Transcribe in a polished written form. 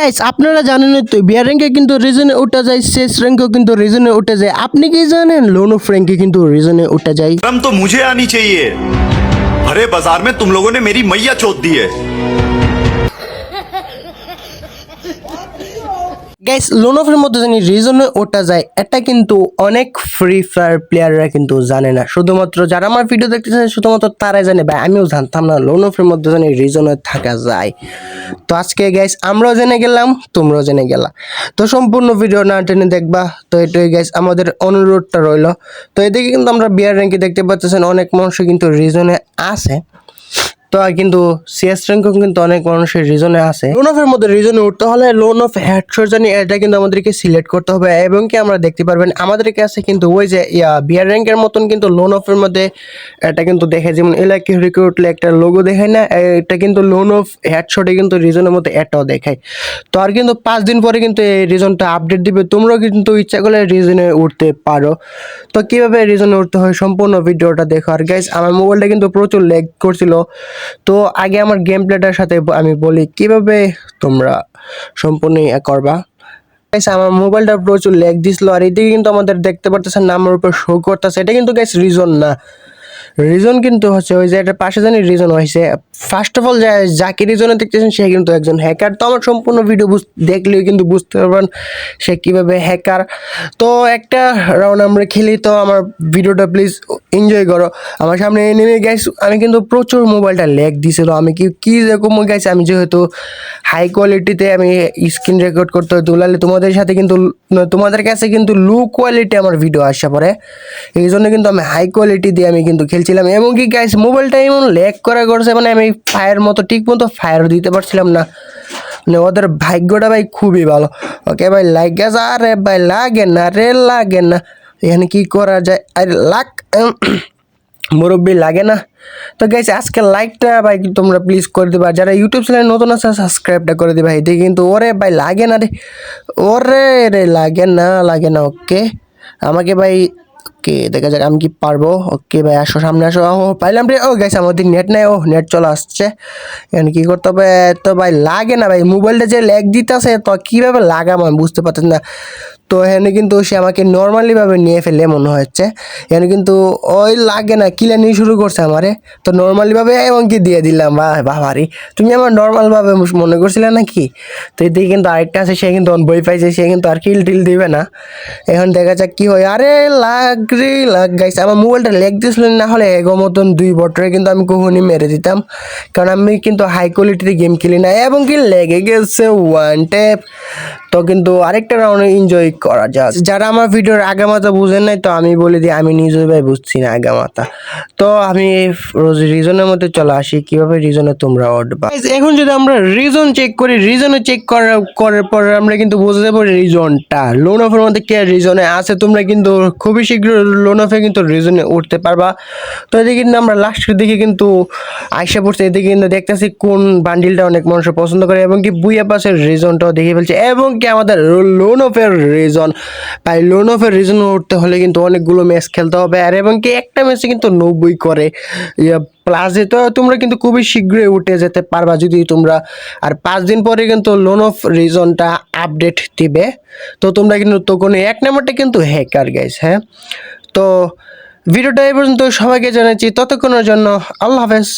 Guys আপনারা জানেন তো বিয়ার র্যাঙ্কে কিন্তু রিজনে উঠা যায়, শেষ র্যাঙ্কেও কিন্তু রিজনে উঠে যায়। আপনি কি জানেন লোন অফ র্যাঙ্কে কিন্তু রিজনে উঠে যায়? शर्म तो मुझे आनी चाहिए। भरे बाजार में तुम लोगों ने मेरी मैया चोद दी है। গাইস লোন অফের মধ্যে জানি রিজনে ওঠা যায়, এটা কিন্তু অনেক ফ্রি ফায়ার প্লেয়াররা কিন্তু জানে না। শুধুমাত্র যারা আমার ভিডিও দেখতেছে শুধুমাত্র তারাই জানে। ভাই আমিও জানতাম না লোন অফের মধ্যে জানি রিজনে থাকা যায়। তো আজকে গাইস আমরাও জেনে গেলাম, তোমরাও জেনে গেলা। তো সম্পূর্ণ ভিডিও না টেনে দেখবা। তো এটাই গাইস আমাদের অনুরোধটা রইল। তো এদিকে কিন্তু আমরা বিয়ার র্যাঙ্কে দেখতে পাচ্ছেন অনেক মানুষ কিন্তু রিজনে আছে। তো কিন্তু সিএস র্যাঙ্কও কিন্তু অনেক মানুষের রিজনে আছে। লোন অফের মধ্যে রিজনে উঠতে হলে লোন অফ হেডশট জানি এটা কিন্তু আমাদেরকে সিলেক্ট করতে হবে, এবং কি আমরা দেখতে পারবেন আমাদের কাছে কিন্তু ওই যে বিয়ার র্যাঙ্কের মতন কিন্তু লোন অফের মধ্যে এটা কিন্তু দেখে, যেমন এলাকি রিক্রুটলে একটা লোগো দেখায় না, এটা কিন্তু লোন অফ হেডশটে কিন্তু রিজনের মধ্যে এটাও দেখায়। তো আর কিন্তু 5 দিন পরে কিন্তু এই রিজনটা আপডেট দিবে, তোমরাও কিন্তু ইচ্ছা করলে রিজনে উঠতে পারো। তো কিভাবে রিজনে উঠতে হয় সম্পূর্ণ ভিডিওটা দেখো। আর গাইস আমার মোবাইলটা কিন্তু প্রচুর ল্যাগ করছিল। তো আগে আমার গেম প্লেটার সাথে আমি বলি কিভাবে তোমরা সম্পূর্ণ করবা। গাইস আমার মোবাইলটা প্রচুর ল্যাগ দিছিল, আর এদিকে কিন্তু আমাদের দেখতে পারতেছেন নামের উপর শো করতেছে, এটা কিন্তু গাইস রিজন না। রিজন কিন্তু হচ্ছে ওই যে এটা পাশে জানি রিজন হয়েছে। ফার্স্ট অফ অল যাকে রিজনে দেখতেছেন সে কিন্তু একজন হ্যাকার। তো আমার সম্পূর্ণ ভিডিও দেখলেও কিন্তু বুঝতে পারবেন সে কীভাবে হ্যাকার। তো একটা রাউন্ড আমরা খেলি, তো আমার ভিডিওটা প্লিজ এনজয় করো। আমার সামনে নেমে গেছে, আমি কিন্তু প্রচুর মোবাইলটা ল্যাগ দিছিল। আমি কি রকম গেছে, আমি যেহেতু হাই কোয়ালিটিতে আমি স্ক্রিন রেকর্ড করতে হয় তুলালে তোমাদের সাথে কিন্তু তোমাদের কাছে কিন্তু লো কোয়ালিটি আমার ভিডিও আসা পড়ে, এই জন্য কিন্তু আমি হাই কোয়ালিটি দিয়ে আমি কিন্তু খেলছিলাম। এবং কি গাইস মোবাইলটা এমন ল্যাগ করা করছে, মানে আমি ফায়ার মতো ঠিক মতো ফায়ার দিতে পারছিলাম না। মানে ওদের ভাগ্যটা ভাই খুবই ভালো। ওকে ভাই লাগে যা, আরে ভাই লাগে না রে, লাগে না, এখানে কি করা যায়? আরে লাগ মুরব্বী লাগে না। তো গাইস আজকে লাইকটা ভাই তোমরা প্লিজ করে দিবা, যারা ইউটিউব চ্যানেল নতুন আছে সাবস্ক্রাইবটা করে দিবা। এতে কিন্তু ওরে ভাই লাগে না রে, ওরে রে লাগে না, লাগে না। ওকে আমাকে ভাই, ওকে দেখা যাক আমি কি পারবো। ওকে ভাই আসো সামনে আসো। ও পাইলাম রে। ও গাইস আমাদের নেট নাই, ও নেট চলে আসছে। এখানে কি করতে হবে? তো ভাই লাগে না ভাই, মোবাইলটা যে ল্যাগ দিতেছে তো কীভাবে লাগাম আমি বুঝতে পারতেছি না। তো এখানে কিন্তু সে আমাকে নর্মালিভাবে নিয়ে ফেলে মনে হচ্ছে। এখানে কিন্তু ওই লাগে না, কিলা নিয়ে শুরু করছে আমারে। তো নর্মালিভাবে এবং কি দিয়ে দিলাম। বাবারি তুমি আমার নর্মালভাবে মনে করছিলে নাকি? তো এদিকে কিন্তু আরেকটা আছে, সে কিন্তু বই পাইছে, সে কিন্তু আর কিল টিল দিবে না। এখন দেখা যাক কি হয়। আরে লাগ রে লাগ গাইছে, আমার মোবাইলটা লেগ দিয়েছিল, না হলে এগো মতন 2 বটরে কিন্তু আমি কখনই মেরে দিতাম, কারণ আমি কিন্তু হাই কোয়ালিটিতে গেম খেলি না। এবং কি লেগে গেছে 1 ট্যাপ। তো কিন্তু আরেকটা রাউন্ড এনজয় করা যাক। যারা আমার ভিডিওর আগামাথা বুঝেন নাই, তো আমি বলে দিই আমি নিজেই ভাই বুঝছি না আগামাথা। তো আমি রোজ রিজনের মধ্যে চলে আসি, কিভাবে রিজনে তোমরা উঠবা। এখন যদি আমরা রিজন চেক করি, রিজনে চেক করার পরে আমরা কিন্তু বুঝে যাবো রিজনটা লোন অফের মধ্যে কে রিজনে আছে। তোমরা কিন্তু খুবই শীঘ্র লোন অফে কিন্তু রিজনে উঠতে পারবা। তো এদিকে কিন্তু আমরা লাস্টের দিকে কিন্তু আইসা পড়ছে, এদিকে কিন্তু দেখতেছি কোন বান্ডিলটা অনেক মানুষ পছন্দ করে, এবং কি বুইয়া পাসের রিজনটাও দেখে ফেলছে। এবং কি আমাদের লোন অফের রিজন, তাই লোন অফের রিজন উঠতে হলে কিন্তু অনেকগুলো ম্যাচ খেলতে হবে। আর এবং কি একটা ম্যাচে কিন্তু 90 করে প্লাসে। তো তোমরা কিন্তু খুবই শীঘ্রই উঠে যেতে পারবা যদি তোমরা, আর 5 দিন পরে কিন্তু লোন অফ রিজনটা আপডেট দিবে। তো তোমরা কিন্তু তখন 1 নাম্বারটা কিন্তু হ্যাকার গাইস। হ্যাঁ, তো ভিডিওটা এই পর্যন্ত সবাইকে জানাচ্ছি, ততক্ষণের জন্য আল্লাহ হাফেজ।